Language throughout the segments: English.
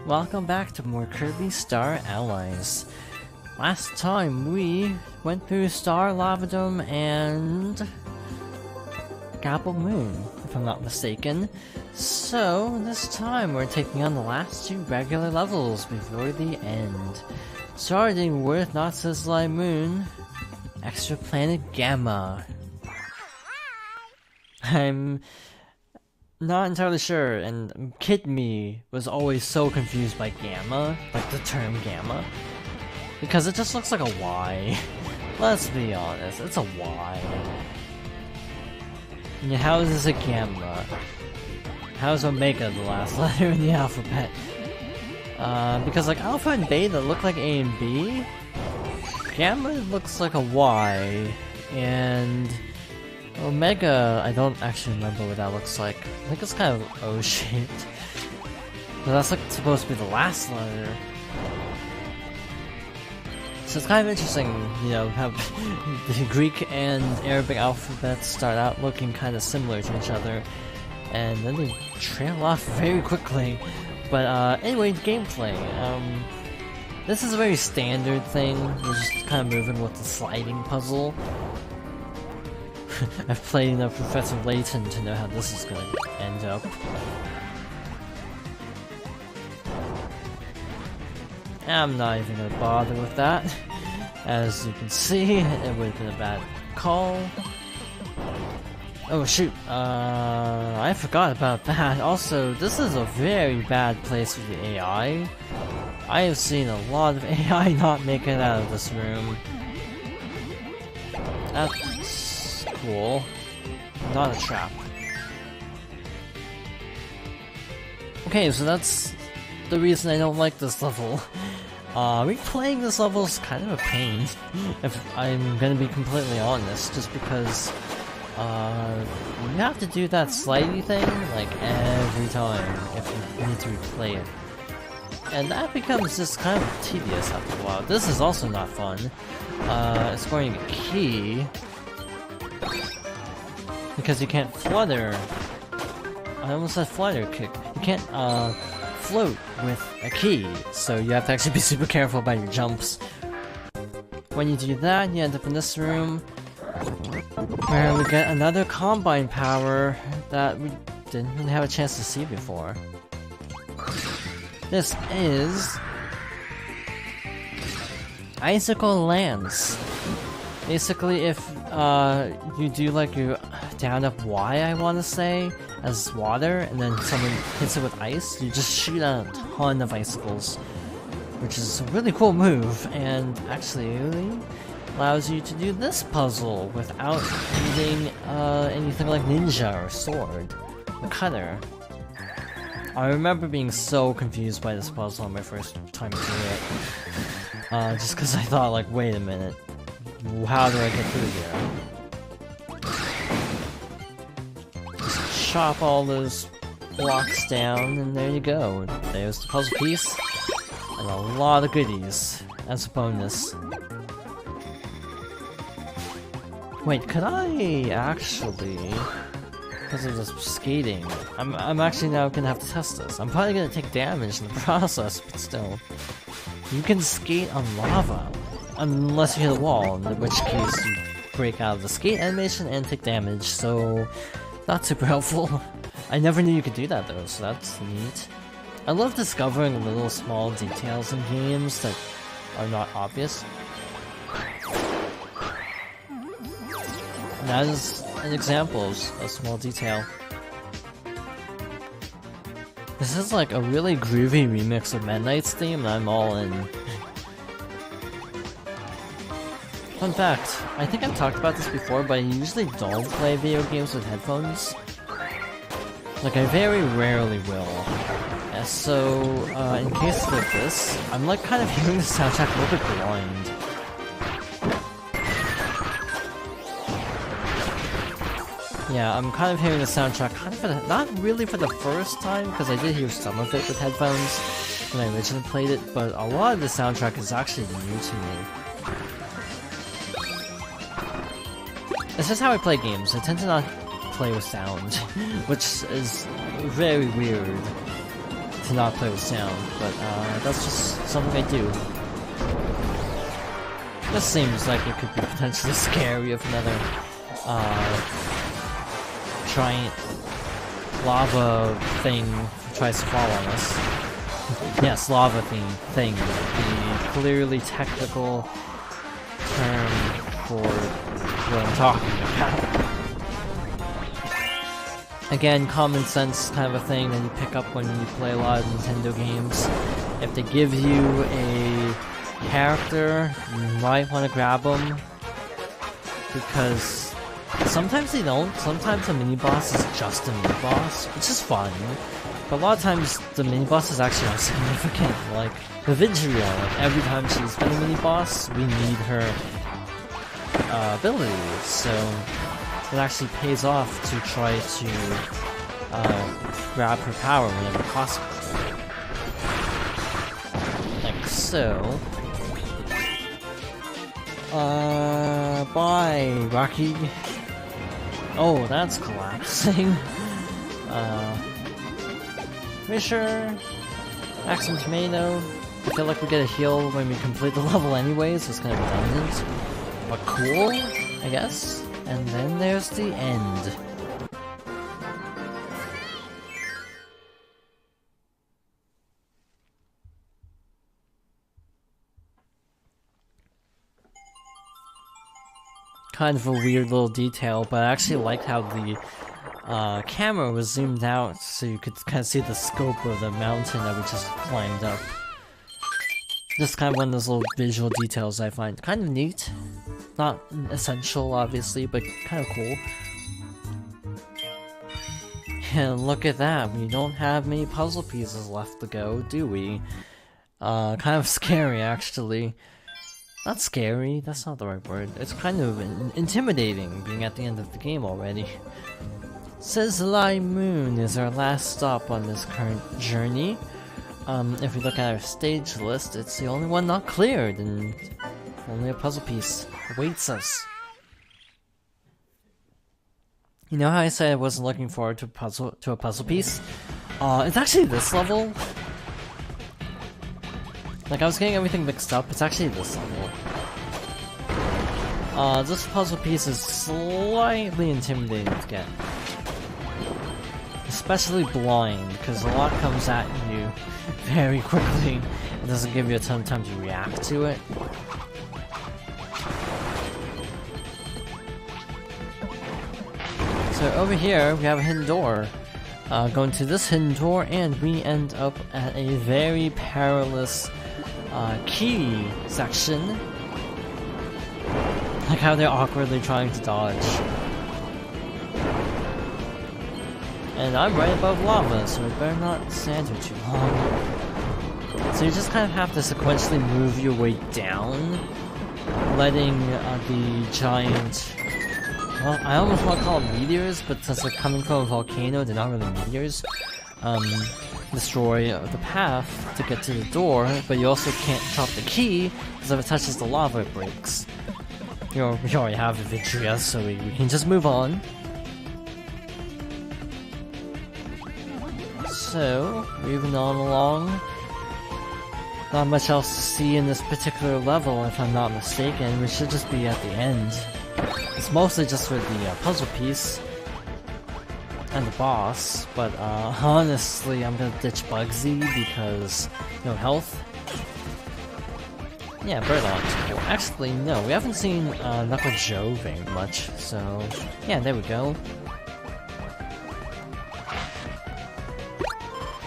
welcome back to more Kirby Star Allies. Last time we went through Star Lavadome and Gapple Moon, if I'm not mistaken. So this time we're taking on the last two regular levels before the end. Starting with Not Sizzling Moon, Extra Planet Gamma. I'm not entirely sure, and Kid Me was always so confused by Gamma, like the term Gamma, because it just looks like a Y. Let's be honest, it's a Y. Yeah, how is this a Gamma? How is Omega the last letter in the alphabet? Because like Alpha and Beta look like A and B, Gamma looks like a Y, and Omega, I don't actually remember what that looks like. I think it's kind of O-shaped. But that's like supposed to be the last letter. So it's kind of interesting, you know, how the Greek and Arabic alphabets start out looking kind of similar to each other, and then they trail off very quickly. But anyway, gameplay. This is a very standard thing. We're just kind of moving with the sliding puzzle. I've played enough Professor Layton to know how this is going to end up. I'm not even going to bother with that. As you can see, it would have been a bad call. Oh shoot, I forgot about that. Also, this is a very bad place for the AI. I have seen a lot of AI not make it out of this room. That's cool. Not a trap. Okay, so that's the reason I don't like this level. Replaying this level is kind of a pain, if I'm gonna be completely honest, just because you have to do that slidey thing like every time if you need to replay it. And that becomes just kind of tedious after a while. This is also not fun. Scoring a key, because you can't flutter. I almost said flutter kick. You can't float with a key, so you have to actually be super careful about your jumps. When you do that, you end up in this room, where we get another combine power that we didn't really have a chance to see before. This is Icicle Lance. Basically, if you do like your down up Y, I want to say, as water, and then someone hits it with ice, you just shoot out a ton of icicles, which is a really cool move, and actually allows you to do this puzzle without needing anything like ninja or sword or cutter. I remember being so confused by this puzzle on my first time through it, just because I thought like, wait a minute, how do I get through here? Just chop all those blocks down, and there you go. There's the puzzle piece, and a lot of goodies as a bonus. Wait, could I actually, because of this skating, I'm actually now gonna have to test this. I'm probably gonna take damage in the process, but still. You can skate on lava, unless you hit a wall, in which case you break out of the skate animation and take damage, so not super helpful. I never knew you could do that though, so that's neat. I love discovering little small details in games that are not obvious. And that is an example of a small detail. This is like a really groovy remix of Midnight's theme, and I'm all in. Fun fact, I think I've talked about this before, but I usually don't play video games with headphones. Like, I very rarely will. And so, in cases like this, I'm like kind of hearing the soundtrack a little bit blind. Yeah, I'm kind of hearing the soundtrack kind of for the, not really for the first time, because I did hear some of it with headphones when I originally played it, but a lot of the soundtrack is actually new to me. It's just how I play games. I tend to not play with sound, which is very weird, to to not play with sound, but that's just something I do. This seems like it could be potentially scary if another giant lava thing tries to fall on us. Yes, lava thing. The clearly technical term for what I'm talking about. Again, common sense kind of a thing that you pick up when you play a lot of Nintendo games. If they give you a character, you might want to grab them, because sometimes they don't. Sometimes the mini-boss is just a mini-boss, which is fun. But a lot of times the mini-bosses actually are significant, like the Vidria. Like every time she's been a mini-boss, we need her abilities, so it actually pays off to try to grab her power whenever possible. Like so. Bye, Rocky. Oh, that's collapsing. Fisher, Maximum Tomato. I feel like we get a heal when we complete the level anyways, so it's kind of redundant. But cool, I guess. And then there's the end. Kind of a weird little detail, but I actually liked how the camera was zoomed out so you could kind of see the scope of the mountain that we just climbed up. Just kind of one of those little visual details I find kind of neat. Not essential, obviously, but kind of cool. And look at that, we don't have many puzzle pieces left to go, do we? Kind of scary, actually. Not scary, that's not the right word. It's kind of intimidating being at the end of the game already. Sizzly Moon is our last stop on this current journey. If we look at our stage list, it's the only one not cleared, and only a puzzle piece awaits us. You know how I said I wasn't looking forward to a puzzle piece? It's actually this level. Like, I was getting everything mixed up, it's actually this level. This puzzle piece is slightly intimidating to get. Especially blind, because a lot comes at you very quickly. It doesn't give you a ton of time to react to it. So over here, we have a hidden door. Going to this hidden door, and we end up at a very perilous key section. Like how they're awkwardly trying to dodge. And I'm right above lava, so we better not stand here too long. So you just kind of have to sequentially move your way down, letting the giant... Well, I almost want to call them meteors, but since they're coming from a volcano, they're not really meteors. Destroy the path to get to the door, but you also can't drop the key, because if it touches the lava, it breaks. We already have the Vitria, so we can just move on. So, moving on along. Not much else to see in this particular level, if I'm not mistaken. We should just be at the end. It's mostly just for the puzzle piece and the boss, but honestly, I'm gonna ditch Bugsy because no health. Yeah, Birdlocks. Cool. Actually, no, we haven't seen Knuckle Joe very much, so yeah, there we go.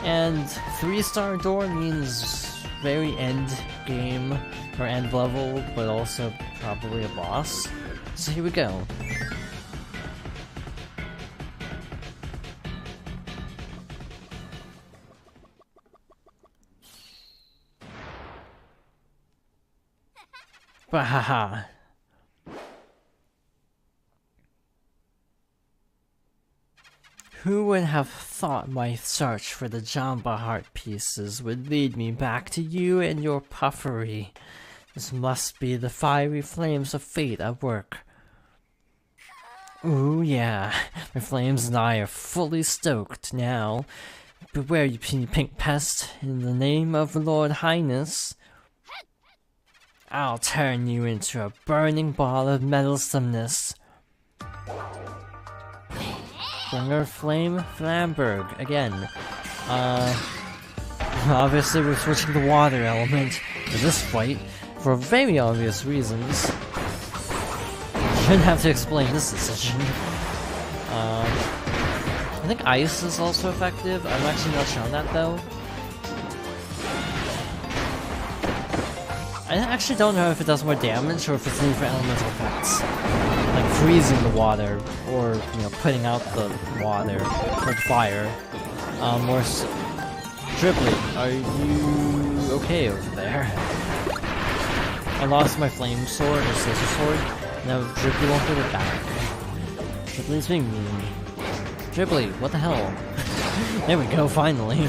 And 3-star door means very end game, or end level, but also probably a boss. So here we go. Bahaha. Who would have thought my search for the Jamba heart pieces would lead me back to you and your puffery? This must be the fiery flames of fate at work. Ooh yeah, my flames and I are fully stoked now. Beware, you puny pink pest. In the name of Lord Highness, I'll turn you into a burning ball of meddlesomeness. Bringer Flame Flamberg again. Obviously we're switching the water element for this fight for very obvious reasons. Shouldn't have to explain this decision. I think ice is also effective. I'm actually not sure on that though. I actually don't know if it does more damage or if it's different elemental effects. Like freezing the water, or, you know, putting out the water, or the fire. Dribbly, are you okay over there? I lost my flame sword, or scissor sword. No, Dribbly won't get it back. Dribbly's being mean. Dribbly, what the hell? There we go, finally.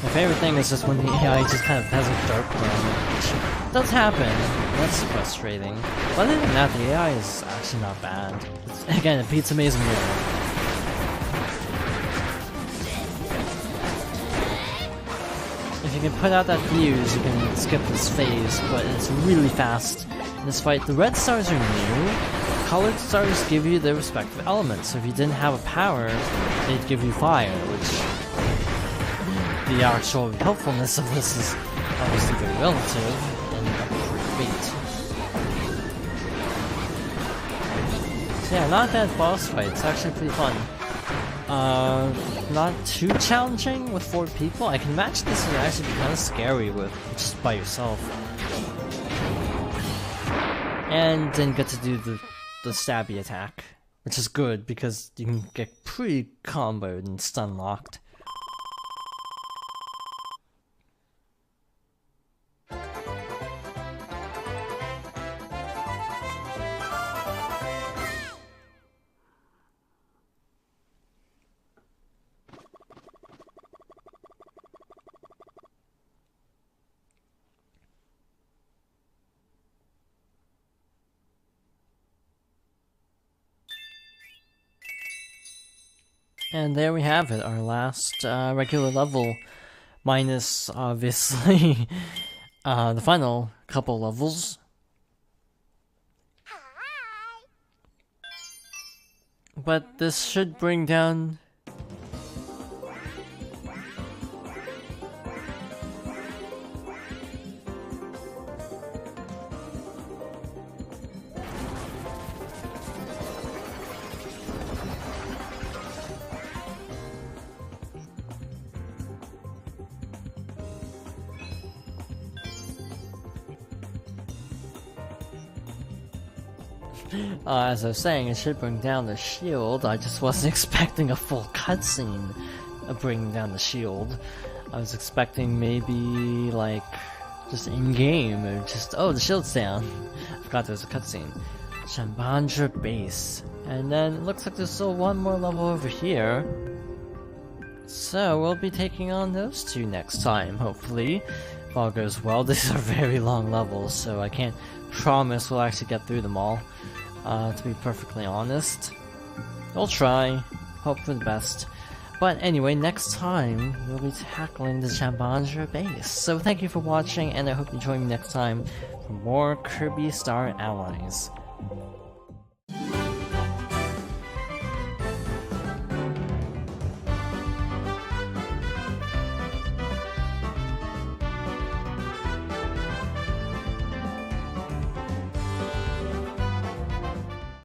My favorite thing is just when the AI just kind of has a dark moment, which does happen. That's frustrating. But other than that, the AI is actually not bad. Again, it beats Amazing Mirror. If you can put out that fuse, you can skip this phase, but it's really fast in this fight. The red stars are new. Colored stars give you their respective elements, so if you didn't have a power, they'd give you fire, which... the actual helpfulness of this is obviously very relative and great. So yeah, not a bad boss fight, it's actually pretty fun. Not too challenging with 4 people. I can imagine this would actually be kind of scary with just by yourself. And then get to do the stabby attack, which is good because you can get pretty comboed and stun locked. And there we have it, our last regular level, minus obviously the final couple levels. But this should bring down... as I was saying, it should bring down the shield. I just wasn't expecting a full cutscene of bringing down the shield. I was expecting maybe, like, just in-game, or just, oh, the shield's down. I forgot there was a cutscene. Jambastion base. And then it looks like there's still one more level over here. So we'll be taking on those two next time, hopefully. If all goes well. These are very long levels, so I can't promise we'll actually get through them all. To be perfectly honest. We'll try. Hope for the best. But anyway, next time, we'll be tackling the Jambastion base. So thank you for watching, and I hope you join me next time for more Kirby Star Allies.